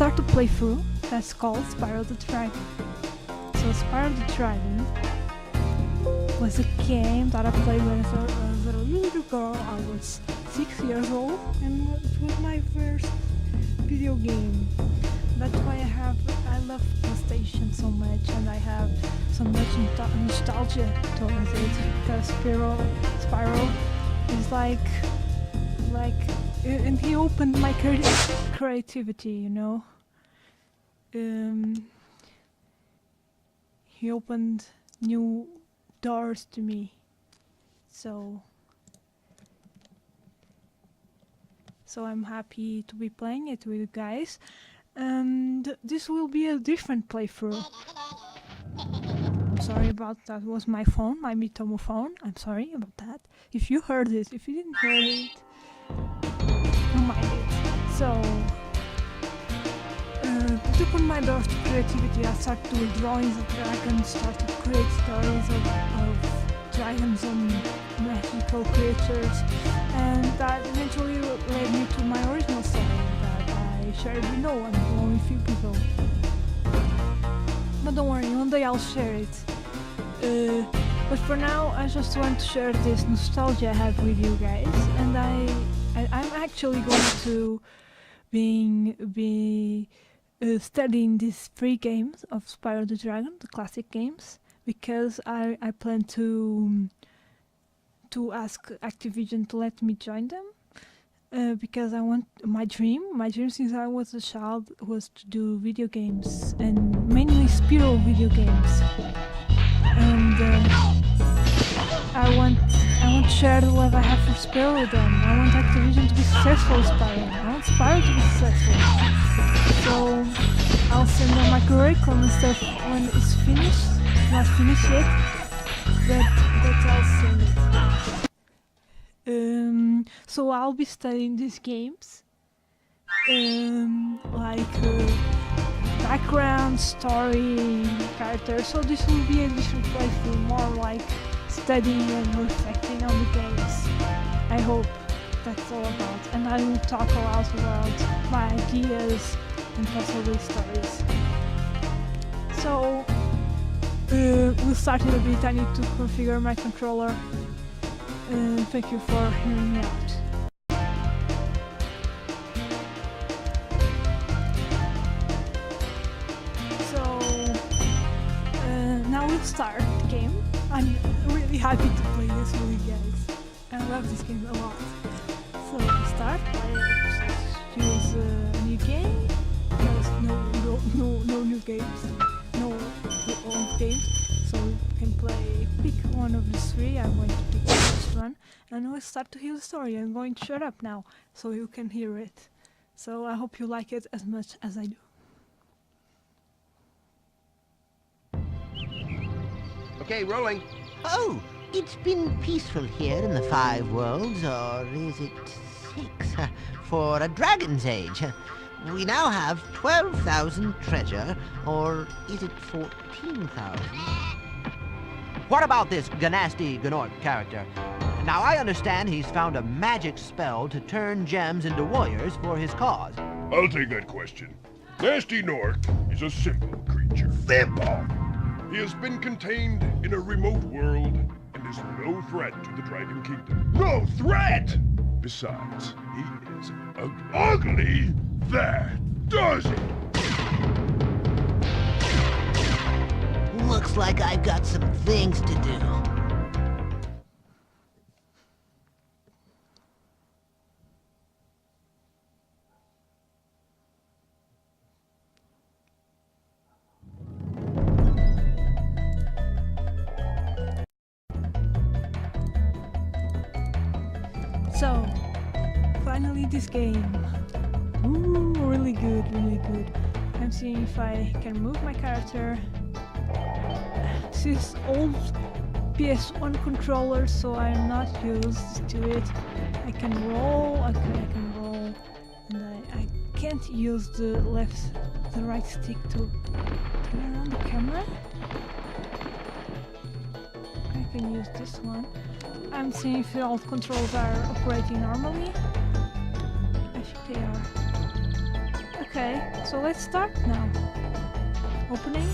start a playthrough that's called Spyro the Dragon. So Spyro the Dragon was a game that I played when I was a little girl. I was 6 years old, and it was my first video game. That's why I love PlayStation so much, and I have so much nostalgia towards it, because Spyro is like, and he opened my creativity, you know. He opened new doors to me, so I'm happy to be playing it with you guys. And this will be a different playthrough. I'm sorry about that. Was my phone, my Mitomo phone. I'm sorry about that. If you heard it, if you didn't hear it, don't mind it. So, to open my doors to creativity, I started doing drawings of dragons, started to create stories of dragons and magical creatures, and that eventually led me to my original story that I shared with no one, only a few people. But don't worry, one day I'll share it. But for now, I just want to share this nostalgia I have with you guys, and I'm actually going to be studying these 3 games of Spyro the Dragon, the classic games, because I plan to ask Activision to let me join them, because I want my dream since I was a child was to do video games, and mainly Spyro video games, and I want to share the love I have for Spyro with them. I want Activision to be successful with Spyro. I want Spyro to be successful. So I'll send them my curriculum and stuff when it's finished. Not finished yet, but I'll send it. So I'll be studying these games, like background, story, characters. So this will be a different playthrough, more like studying and reflecting on the games. I hope that's all about, and I will talk a lot about my ideas and possibly stories. So we'll start in a bit. I need to configure my controller. Thank you for hearing me out. So now we'll start the game. I'm really happy to play this with you guys. I love this game a lot. So we'll start by choose a new game. There's no new games, no old games. So we can pick one of the 3. I'm going to pick the first one, and we'll start to hear the story. I'm going to shut up now so you can hear it. So I hope you like it as much as I do. Okay, rolling. Oh, it's been peaceful here in the 5 worlds, or is it 6? For a dragon's age. We now have 12,000 treasure, or is it 14,000? What about this Ganasty Gnorc character? Now, I understand he's found a magic spell to turn gems into warriors for his cause. I'll take that question. Nasty Gnorc is a simple creature. Simple! He has been contained in a remote world and is no threat to the Dragon Kingdom. No threat! Besides, he is ugly. Ugly? That does it! Looks like I've got some things to do. So, finally this game. Ooh, really good, really good. I'm seeing if I can move my character. This is old PS1 controller, so I'm not used to it. I can roll, I can roll, and I can't use the right stick to turn around the camera. I can use this one. I'm seeing if all controls are operating normally. I think they are. Okay. Okay, so let's start now. Opening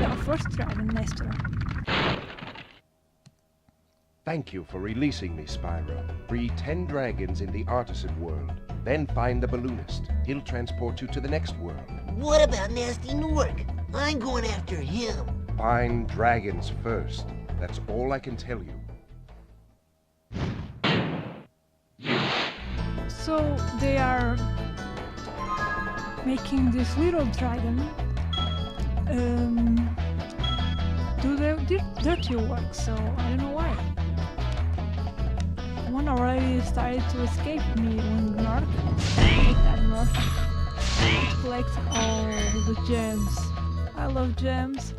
our first dragon nester. Thank you for releasing me, Spyro. Free 10 dragons in the Artisan world. Then find the balloonist. He'll transport you to the next world. What about Nasty Nork? I'm going after him. Find dragons first. That's all I can tell you. So they are making this little dragon do their dirty work, so I don't know why. One already started to escape me when Nork. Take that, Nork. Collect all the gems. I love gems.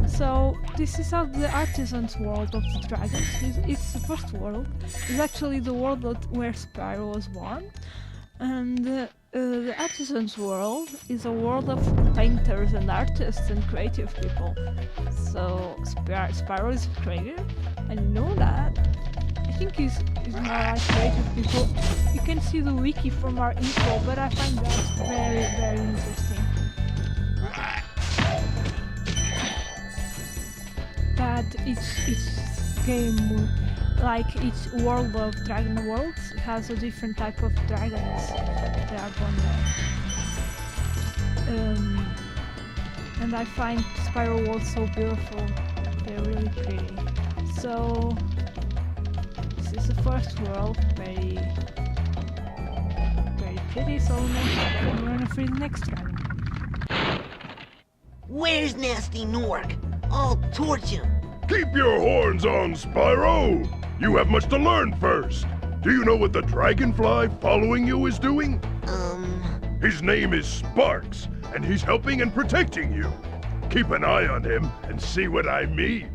So this is how the Artisan's world of the dragons. It's the first world. It's actually the world where Spyro was born. And the Artisan's world is a world of painters and artists and creative people. So Spyro is a creator. I know that. I think he's more like creative people. You can see the wiki from our info, but I find that very, very interesting. That each game, like each world of Dragon Worlds, has a different type of dragons that are born there. And I find Spyro World so beautiful. They're really pretty. So this is the first world, very pretty. So we're gonna free the next dragon. Where's Nasty Nork? I'll torch him. Keep your horns on, Spyro! You have much to learn first. Do you know what the dragonfly following you is doing? His name is Sparks, and he's helping and protecting you. Keep an eye on him and see what I mean.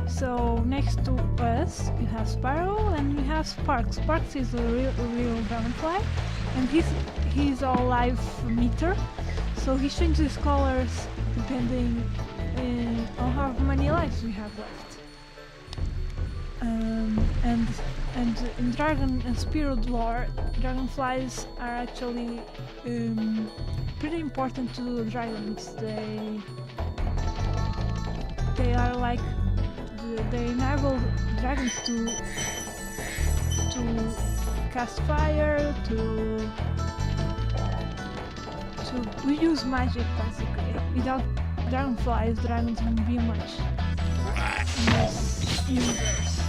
So next to us you have Spyro and we have Sparks. Sparks is a real dragonfly, and he's a live meter, so he changes colors depending on how many lives we have left. And in Dragon and Spirit lore, dragonflies are actually pretty important to the dragons. They are like they enable dragons to cast fire, to use magic basically. Without dragonflies, dragons won't be much in this universe.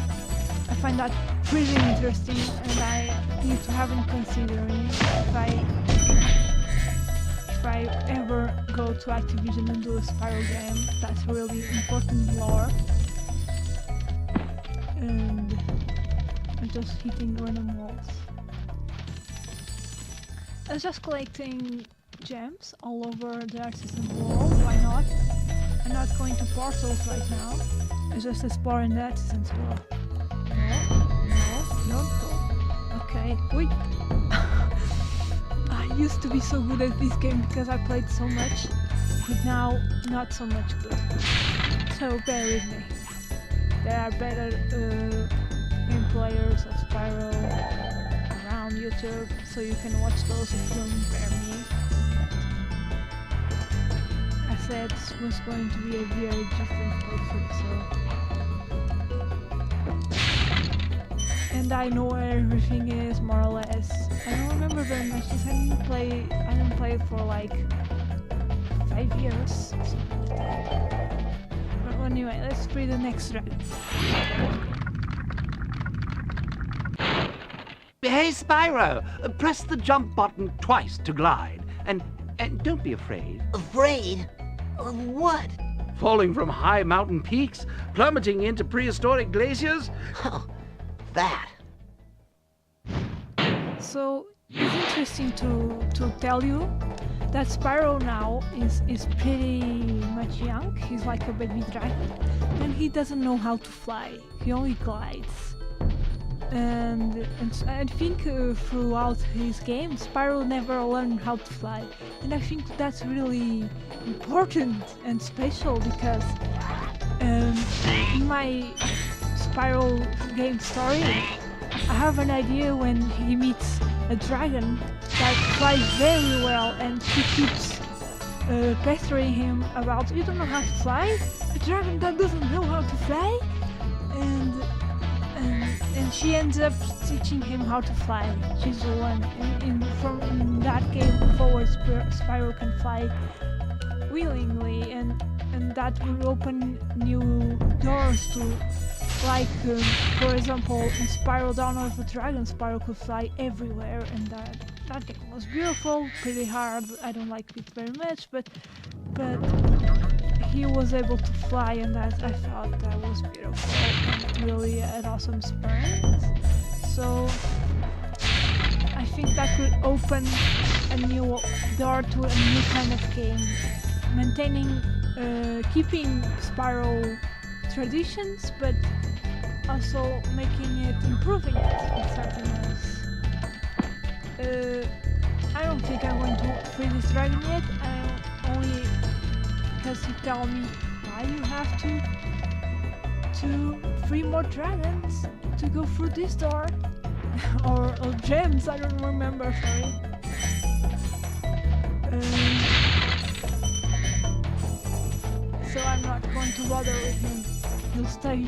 I find that pretty interesting, and I need to have in considering if I ever go to Activision and do a Spyro game. That's really important lore. And I'm just hitting random walls. I'm just collecting gems all over the Artisan world. Why not? I'm not going to portals right now. I'm just exploring the Artisan's world. No, don't go. Okay, wait. I used to be so good at this game because I played so much, but now not so much good. So bear with me. There are better game players of Spyro around YouTube, so you can watch those if you don't bear me. I said this was going to be a very different playthrough, so... And I know where everything is, more or less. I don't remember very much because I didn't play it for like 5 years. But anyway, let's free the next dragon. Hey, Spyro, press the jump button twice to glide. And don't be afraid. Afraid? Of what? Falling from high mountain peaks, plummeting into prehistoric glaciers. Oh, that. So it's interesting to tell you that Spyro now is pretty much young. He's like a baby dragon, and he doesn't know how to fly. He only glides. And I think throughout his game, Spyro never learned how to fly, and I think that's really important and special because in my Spyro game story, I have an idea when he meets a dragon that flies very well, and she keeps pestering him about, you don't know how to fly? A dragon that doesn't know how to fly? And she ends up teaching him how to fly. She's the one from that game forward. Spyro can fly willingly, and that will open new doors to, like, for example, in Spyro Dawn of the Dragon, Spyro could fly everywhere, and that game was beautiful, pretty hard. I don't like it very much, but he was able to fly, and I thought that was beautiful and really an awesome experience. So I think that could open a new door to a new kind of game, maintaining, keeping Spyro traditions, but also making it, improving it in certain ways. I don't think I'm going to free this dragon yet. I only because he told me why you have to free more dragons to go through this door. or gems, I don't remember, sorry. So I'm not going to bother with him. He'll stay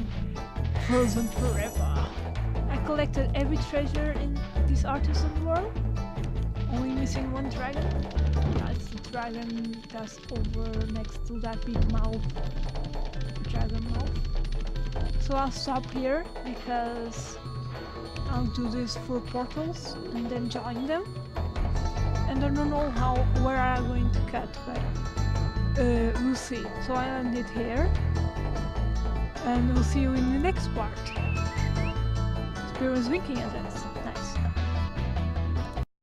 frozen forever. I collected every treasure in this Artisan world. Only missing one dragon. That's the dragon that's over next to that big mouth. Dragon mouth. So I'll stop here because I'll do this for portals and then join them. And I don't know where I'm going to cut, but we'll see. So I end it here. And we'll see you in the next part. Spyro's winking at us.